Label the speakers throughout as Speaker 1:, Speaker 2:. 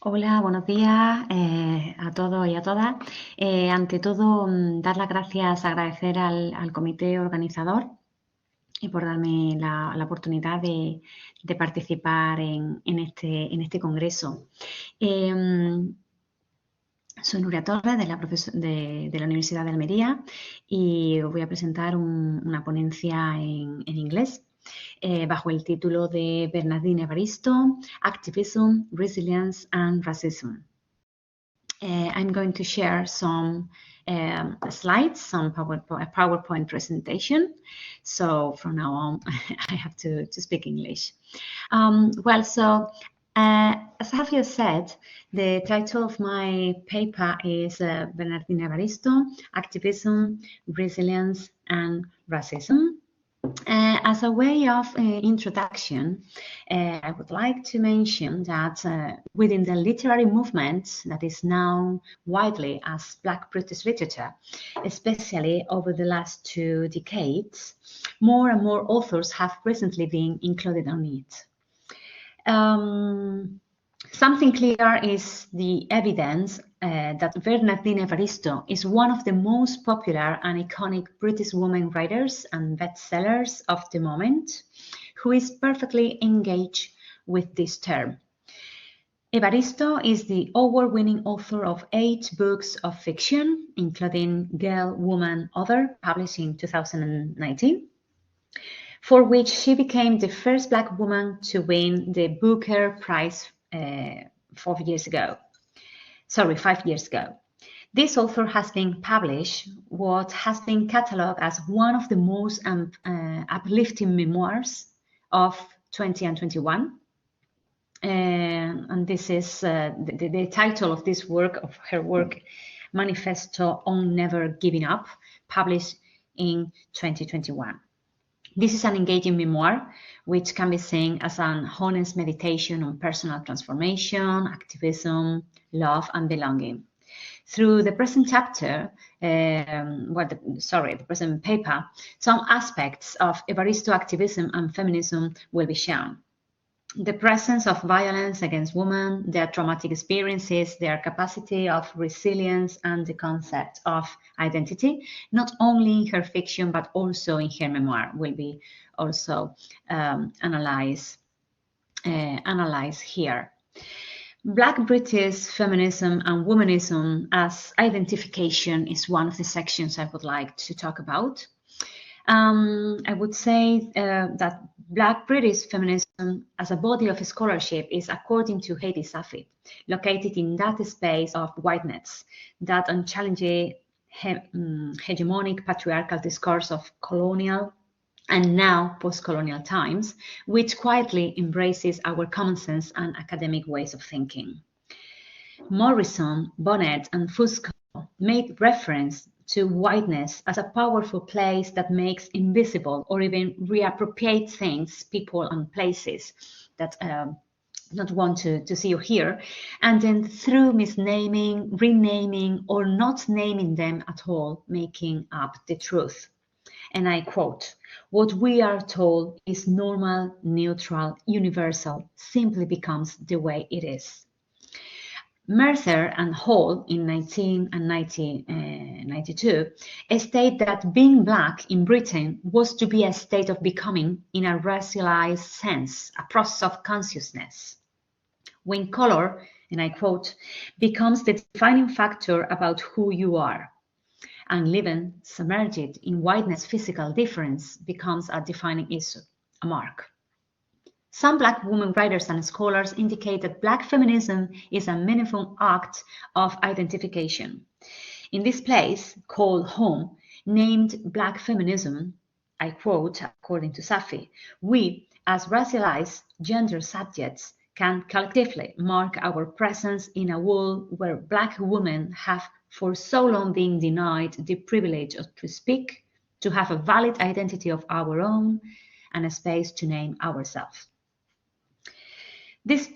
Speaker 1: Hola, buenos días a todos y a todas. Ante todo, dar las gracias, agradecer al comité organizador y por darme la oportunidad de participar en este congreso. Soy Nuria Torres de la Universidad de Almería y os voy a presentar una ponencia en inglés. Bajo el título de Bernardine Evaristo, Activism, Resilience and Racism. I'm going to share some slides, some PowerPoint presentation. So from now on, I have to speak English. As Javier said, the title of my paper is Bernardine Evaristo, Activism, Resilience and Racism. As a way of introduction, I would like to mention that within the literary movement that is known widely as Black British literature, especially over the last 2 decades, more and more authors have recently been included on it. Something clear is the evidence that Bernardine Evaristo is one of the most popular and iconic British women writers and bestsellers of the moment, who is perfectly engaged with this term. Evaristo is the award-winning author of 8 books of fiction, including Girl, Woman, Other, published in 2019, for which she became the first Black woman to win the Booker Prize 5 years ago. This author has been published what has been catalogued as one of the most uplifting memoirs of 20 and 21. And this is the title of this work, of her work, Manifesto on Never Giving Up, published in 2021. This is an engaging memoir, which can be seen as an honest meditation on personal transformation, activism, love, and belonging. Through the present chapter, the present paper, some aspects of Evaristo activism and feminism will be shown. The presence of violence against women, their traumatic experiences, their capacity of resilience, and the concept of identity, not only in her fiction, but also in her memoir, will be also analyzed here. Black British feminism and womanism as identification is one of the sections I would like to talk about. I would say that Black British feminism as a body of scholarship is, according to Heidi Safi, located in that space of whiteness, that unchallenged hegemonic patriarchal discourse of colonial and now post-colonial times, which quietly embraces our common sense and academic ways of thinking. Morrison, Bonnet, and Fusco made reference to whiteness as a powerful place that makes invisible or even reappropriate things, people, and places that not want to see or hear, and then through misnaming, renaming, or not naming them at all, making up the truth. And I quote, "What we are told is normal, neutral, universal, simply becomes the way it is." Mercer and Hall in 1992 state that being Black in Britain was to be a state of becoming in a racialized sense, a process of consciousness. When color, and I quote, becomes the defining factor about who you are, and living submerged in whiteness, physical difference becomes a defining issue, a mark. Some Black women writers and scholars indicate that Black feminism is a meaningful act of identification. In this place, called home, named Black feminism, I quote, according to Safi, we, as racialized gender subjects, can collectively mark our presence in a world where Black women have for so long been denied the privilege to speak, to have a valid identity of our own, and a space to name ourselves. This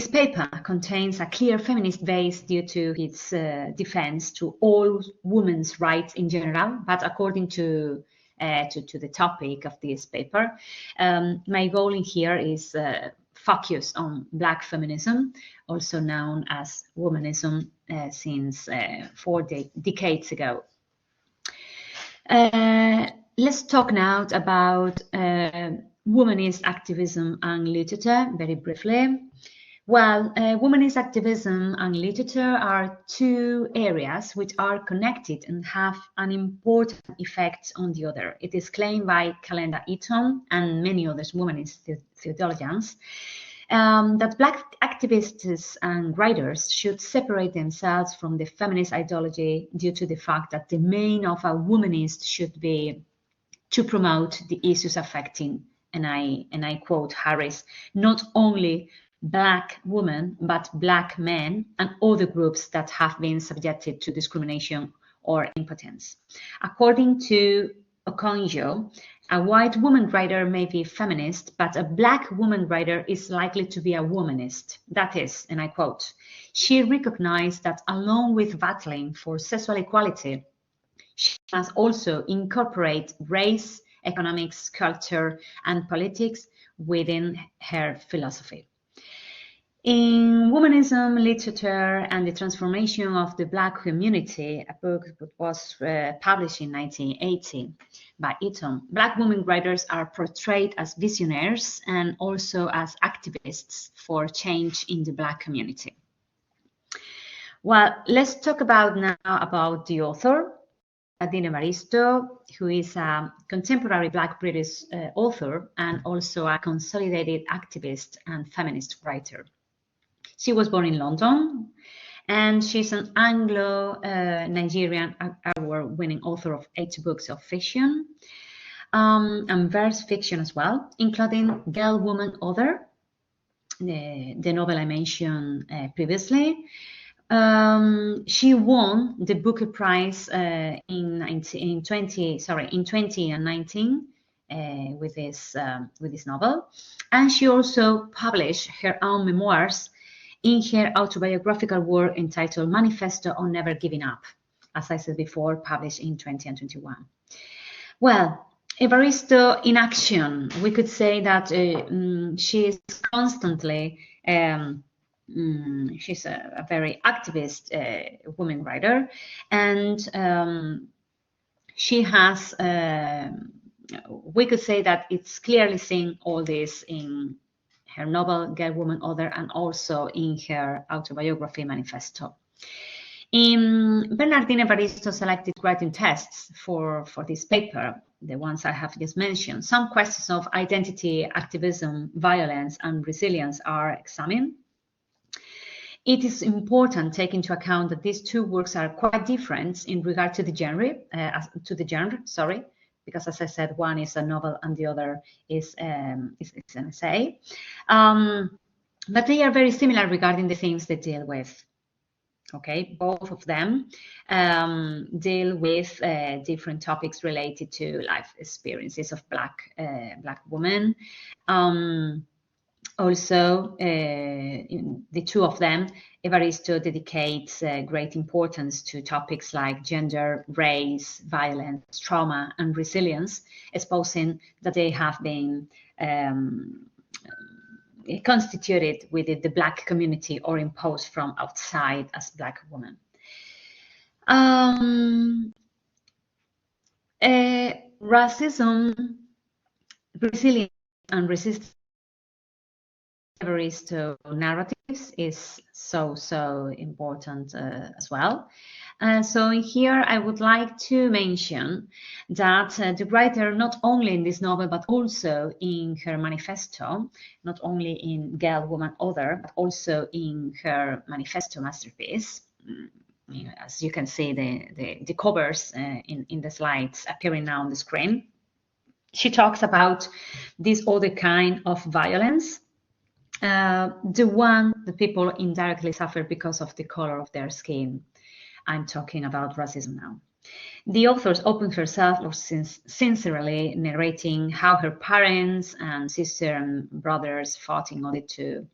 Speaker 1: paper contains a clear feminist base due to its defense to all women's rights in general, but according to the topic of this paper, my goal in here is focus on Black feminism, also known as womanism, since 4 decades ago. Let's talk now about womanist activism and literature very briefly. Well, womanist activism and literature are two areas which are connected and have an important effect on the other. It is claimed by Calenda Eaton and many other womanist theologians that Black activists and writers should separate themselves from the feminist ideology due to the fact that the main of a womanist should be to promote the issues affecting, and I quote Harris, not only Black women, but Black men and other groups that have been subjected to discrimination or impotence. According to Okonjo, a white woman writer may be feminist, but a Black woman writer is likely to be a womanist. That is, and I quote, she recognized that along with battling for sexual equality, she must also incorporate race, economics, culture, and politics within her philosophy. In Womanism, Literature, and the Transformation of the Black Community, a book that was published in 1980 by Eaton, Black women writers are portrayed as visionaries and also as activists for change in the Black community. Well, let's talk about now about the author, Bernardine Evaristo, who is a contemporary Black British author and also a consolidated activist and feminist writer. She was born in London, and she's an Anglo-Nigerian award-winning author of 8 books of fiction and verse fiction as well, including Girl, Woman, Other, the novel I mentioned previously. She won the Booker Prize in 2019 with this novel, and she also published her own memoirs in her autobiographical work entitled Manifesto on Never Giving Up, as I said before, published in 2021. Well, Evaristo in action, we could say that she is constantly she's a very activist woman writer, and she has, we could say that it's clearly seen all this in her novel Girl, Woman, Other, and also in her autobiography Manifesto. In Bernardine Evaristo selected writing tests for this paper, the ones I have just mentioned, some questions of identity, activism, violence, and resilience are examined. It is important to take into account that these two works are quite different in regard to the genre, because as I said, one is a novel and the other is an essay. But they are very similar regarding the themes they deal with. Okay, both of them deal with different topics related to life experiences of Black women. Also, in the two of them, Evaristo dedicates great importance to topics like gender, race, violence, trauma, and resilience, exposing that they have been constituted within the Black community or imposed from outside as Black women. Racism, resilience, and resistance Evaristo narratives is so important as well. So here I would like to mention that the writer, not only in this novel, but also in her manifesto, not only in Girl, Woman, Other, but also in her manifesto masterpiece, as you can see the covers in the slides appearing now on the screen, she talks about this other kind of violence, the one that people indirectly suffer because of the color of their skin. I'm talking about racism now. The author opens herself sincerely narrating how her parents and sister and brothers fought in order to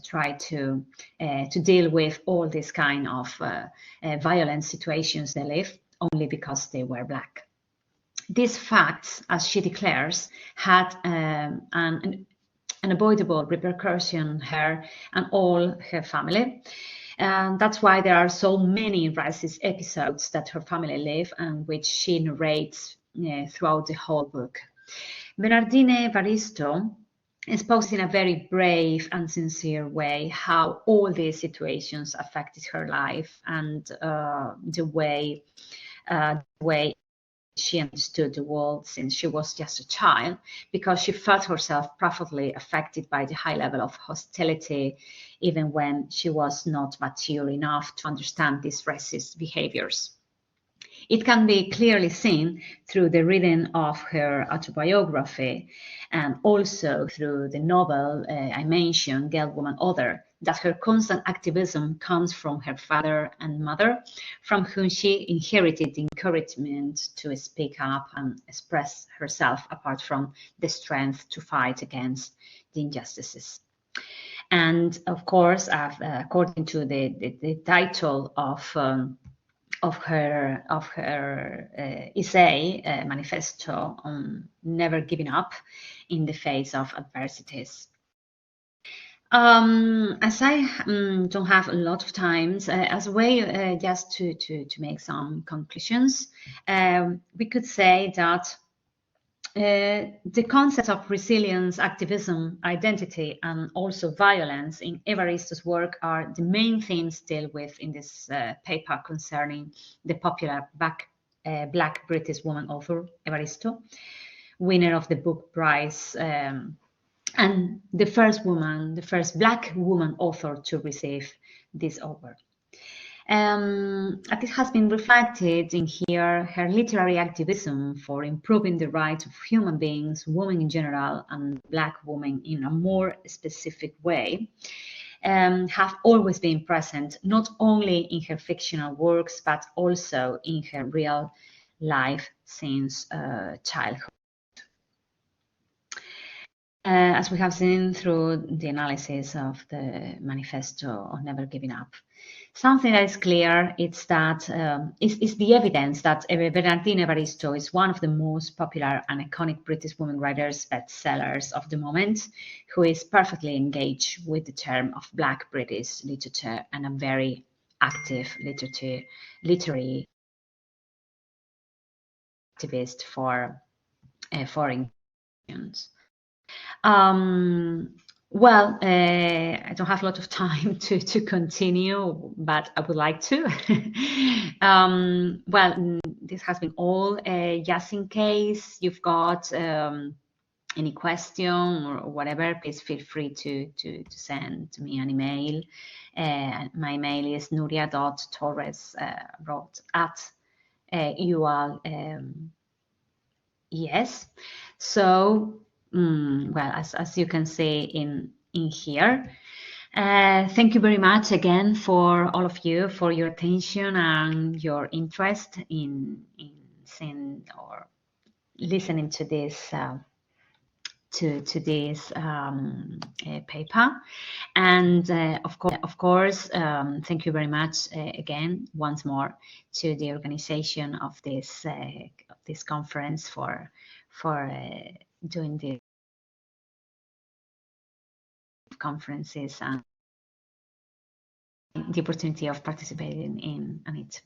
Speaker 1: try to deal with all this kind of violent situations they live only because they were Black. These facts, as she declares, had unavoidable repercussion her and all her family. And that's why there are so many racist episodes that her family live and which she narrates throughout the whole book. Bernardine Evaristo exposes in a very brave and sincere way how all these situations affected her life and the way she understood the world since she was just a child, because she felt herself profoundly affected by the high level of hostility, even when she was not mature enough to understand these racist behaviors. It can be clearly seen through the reading of her autobiography and also through the novel I mentioned, Girl, Woman, Other, that her constant activism comes from her father and mother, from whom she inherited the encouragement to speak up and express herself, apart from the strength to fight against the injustices. And of course, according to the title of her essay, manifesto on never giving up in the face of adversities. As I don't have a lot of time, as a way just to make some conclusions, we could say that the concepts of resilience, activism, identity, and also violence in Evaristo's work are the main themes dealt with in this paper concerning the popular Black British woman author Evaristo, winner of the book prize, and the first Black woman author to receive this award. It has been reflected in here her literary activism for improving the rights of human beings, women in general, and Black women in a more specific way, have always been present not only in her fictional works but also in her real life since childhood. As we have seen through the analysis of the manifesto on never giving up. Something that is clear is that is the evidence that Bernardine Evaristo is one of the most popular and iconic British women writers, bestsellers of the moment, who is perfectly engaged with the term of Black British literature and a very active literary activist for foreign institutions. Well, I don't have a lot of time to continue, but I would like to. Well, this has been all. Just in case you've got any question or whatever, please feel free to send me an email. My email is nuria.torres wrote at UL. Yes. So. Well, as you can see in here, thank you very much again for all of you for your attention and your interest in seeing or listening to this paper. And of course, thank you very much again once more to the organization of this conference for doing the conferences and the opportunity of participating in it.